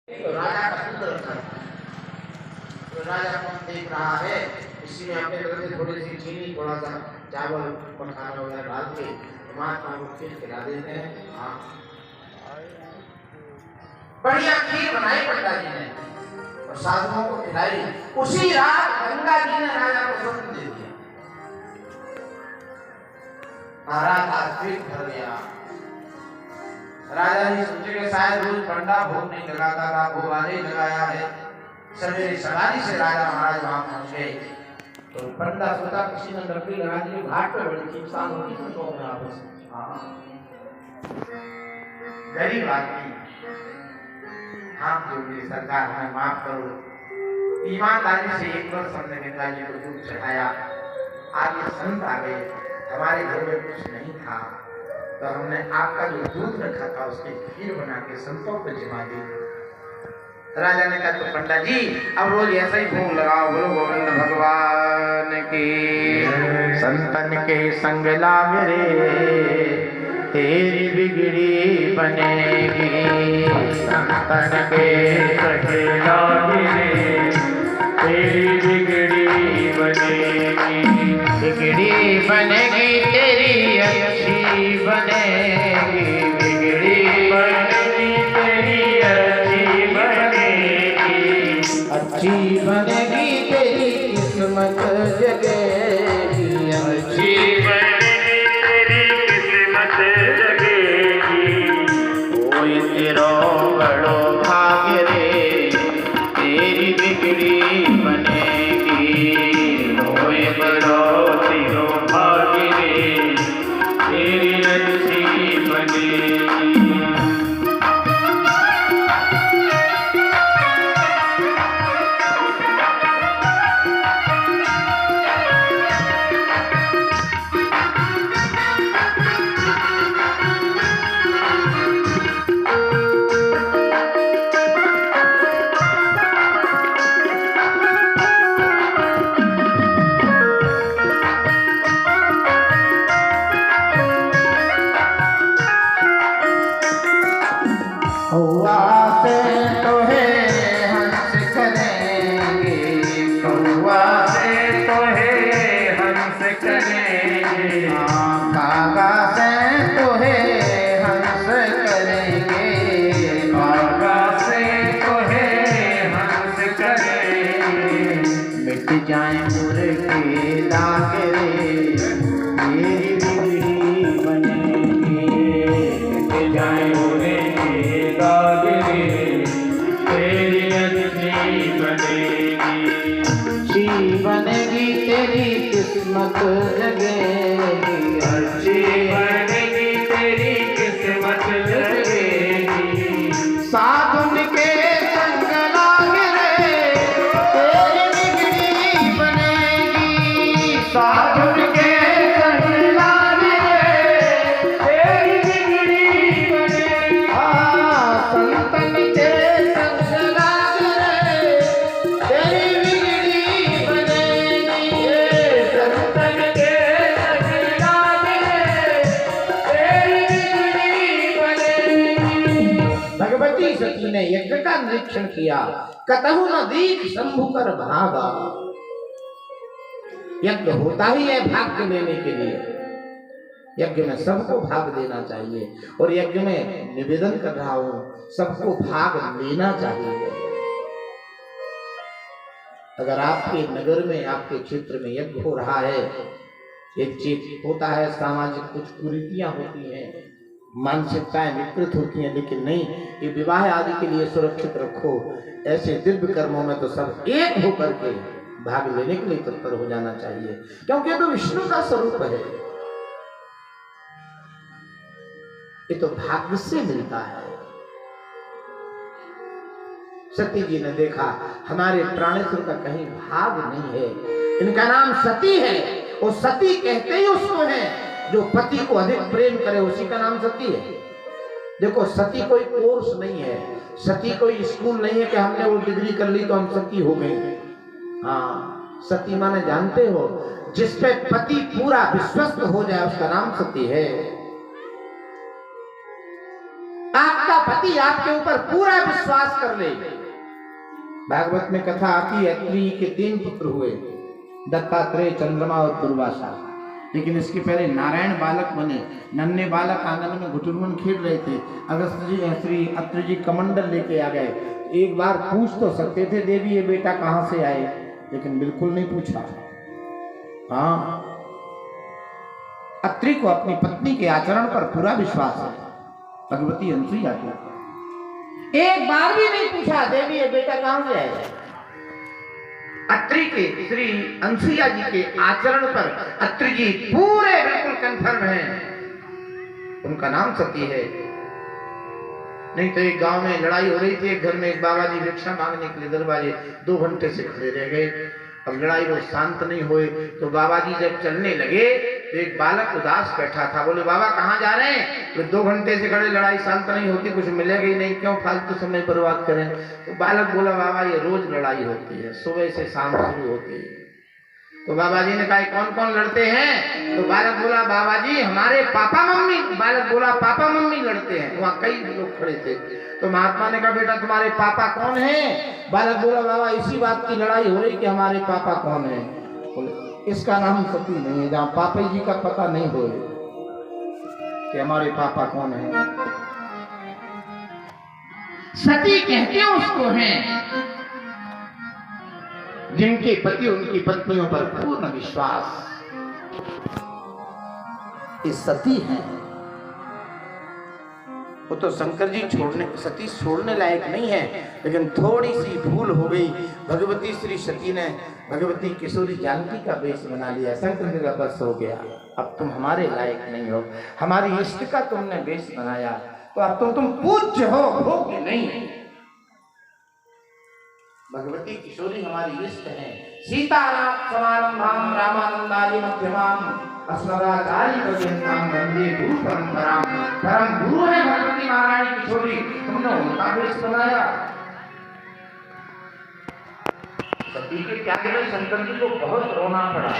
तो राजा का पुत्र था, तो राजा कौन देख रहा है, इसी में अपने तरफ से थोड़ी सी चीनी, थोड़ा सा चावल, मखाना वगैरह डाल के महात्मा को खीर खिला देते हैं। हाँ, बढ़िया खीर बनाई पंडा जी ने और साधुओं को खिलाई। उसी रात गंगा जी ने राजा को स्वप्न दे दिया। महाराज आज पेट भर गया। राजा जी सोचे कि शायद रोज पंडा भोग नहीं लगाता था, भोग आज ही लगाया है। सवेरे सवारी से राजा महाराज वहां पहुंच गए तो पंडा सोचा किसी ने लकड़ी लगा दी, घाट पे बड़ी चिंतान होगी तो में आपस गरीब आदमी हाथ जोड़िए, सरकार हमें माफ करो। ईमानदारी से एक वर्ष हमने गंगा जी को दूध चढ़ाया। आज ये संत आ गए, हमारे घर में कुछ नहीं था तो हमने आपका जो दूध रखा था उसकी खीर बना के संतों को जिमा दी। राजा ने कहा तो पंडा जी अब रोज ऐसा ही भोग लगाओ। बोलो गोविंद भगवान की। संतन के संग लाग रे तेरी बिगड़ी बनेगी। संतन के संग लाग रे तेरी बिगड़ी बनेगी। बिगड़ी बनेगी तेरी अच्छी बनेगी। बिगड़ी बनेगी तेरी अच्छी बनेगी। अच्छी बनेगी तेरी किस्मत जगेगी। अच्छी बनेगी तेरी किस्मत जगेगी। कोई तेरो बड़ो भाग रे तेरी बिगड़ी बनेगी। कोई बड़ो तेरो भाग रे तेरी अच्छी बनेगी। बनेगी तेरी किस्मत जगेगी। अच्छी बनेगी तेरी किस्मत जगेगी। साधुन के संग लाग रे तेरी बिगड़ी बनेगी। साधुन के संग लाग रे तेरी बिगड़ी बनेगी। संतन के संग लाग रे तेरी सती ने यज्ञ का निरीक्षण किया। कतहु न दीख शंभु कर भागा। यज्ञ होता ही है भाग्य लेने के लिए। यज्ञ में सबको भाग देना चाहिए और यज्ञ में निवेदन कर रहा हूं सबको भाग लेना चाहिए। अगर आपके नगर में आपके क्षेत्र में यज्ञ हो रहा है, एक चीज होता है सामाजिक कुछ कुरीतियां होती हैं, मानसिकताएं विकृत होती हैं, लेकिन नहीं, ये विवाह आदि के लिए सुरक्षित रखो। ऐसे दिव्य कर्मों में तो सब एक होकर के भाग लेने के लिए तत्पर हो जाना चाहिए, क्योंकि ये तो विष्णु का स्वरूप है। ये तो भाग्य से मिलता है। सती जी ने देखा हमारे प्राणेश्वर का कहीं भाग नहीं है, इनका नाम सती है और सती कहते ही उसको है जो पति को अधिक प्रेम करे, उसी का नाम सती है। देखो सती कोई कोर्स नहीं है, सती कोई स्कूल नहीं है कि हमने वो डिग्री कर ली तो हम सती हो गए। हाँ, सती माने जानते हो जिस पे पति पूरा विश्वस्त हो जाए उसका नाम सती है। आपका पति आपके ऊपर पूरा विश्वास कर ले। भागवत में कथा आती है, अत्रि के 3 पुत्र हुए, दत्तात्रेय, चंद्रमा और दुर्वासा। लेकिन इसके पहले नारायण बालक बने। नन्हे बालक आंगन में घुटुरमन खेल रहे थे। अगस्त जी श्री अत्रि जी कमंडल लेके आ गए। एक बार पूछ तो सकते थे, देवी ये बेटा कहां से आए, लेकिन बिल्कुल नहीं पूछा। हाँ, अत्रि को अपनी पत्नी के आचरण पर पूरा विश्वास है। भगवती अनसुईया को एक बार भी नहीं पूछा, देवी ये बेटा कहां से आए। अत्रि के श्री अनसुईया जी के आचरण पर अत्रि जी पूरे बिल्कुल कंफर्म हैं। उनका नाम सती है। नहीं तो एक गांव में लड़ाई हो रही थी। एक घर में एक बाबा जी भिक्षा मांगने के लिए दरवाजे 2 घंटे से खड़े रह गए। अब लड़ाई वो शांत नहीं हुए तो बाबा जी जब चलने लगे तो एक बालक उदास बैठा था। बोले बाबा कहाँ जा रहे हैं? तो 2 घंटे से खड़े, लड़ाई शांत नहीं होती, कुछ मिलेगा ही नहीं, क्यों फालतू समय बर्बाद करें। तो बालक बोला बाबा ये रोज लड़ाई होती है, सुबह से शाम शुरू होती है। तो बाबा जी ने कहा कौन कौन लड़ते हैं? तो बालक बोला बाबा जी हमारे पापा मम्मी। बालक बोला पापा मम्मी लड़ते हैं। वहाँ कई लोग खड़े थे। तो महात्मा ने कहा बेटा तुम्हारे पापा कौन हैं? बालक बोला बाबा इसी बात की लड़ाई हो रही कि हमारे पापा कौन हैं। बोले इसका नाम सती नहीं है, जहाँ पापा जी का पता नहीं हो कि हमारे पापा कौन है। सती कहते उसको हैं जिनके पति उनकी पत्नियों पर पूर्ण विश्वास। ये सती हैं। वो तो शंकर जी सती छोड़ने लायक नहीं है, लेकिन थोड़ी सी भूल हो गई। भगवती श्री सती ने भगवती किशोरी जानकी का वेश बना लिया। शंकर जी का बस हो गया, अब तुम हमारे लायक नहीं हो, हमारी इष्ट का तुमने वेश बनाया तो अब तो तुम पूज्य हो कि नहीं। भगवती किशोरी हमारी इष्ट है। सीताराम समारंभाम रामानंदारी मध्यमाम अस्मदाचार्य पर्यंताम वंदे गुरु परंपराम। परम गुरु है भगवती महारानी किशोरी, तुमने उनका वेश बनाया। सती के त्याग में शंकर जी को बहुत रोना पड़ा।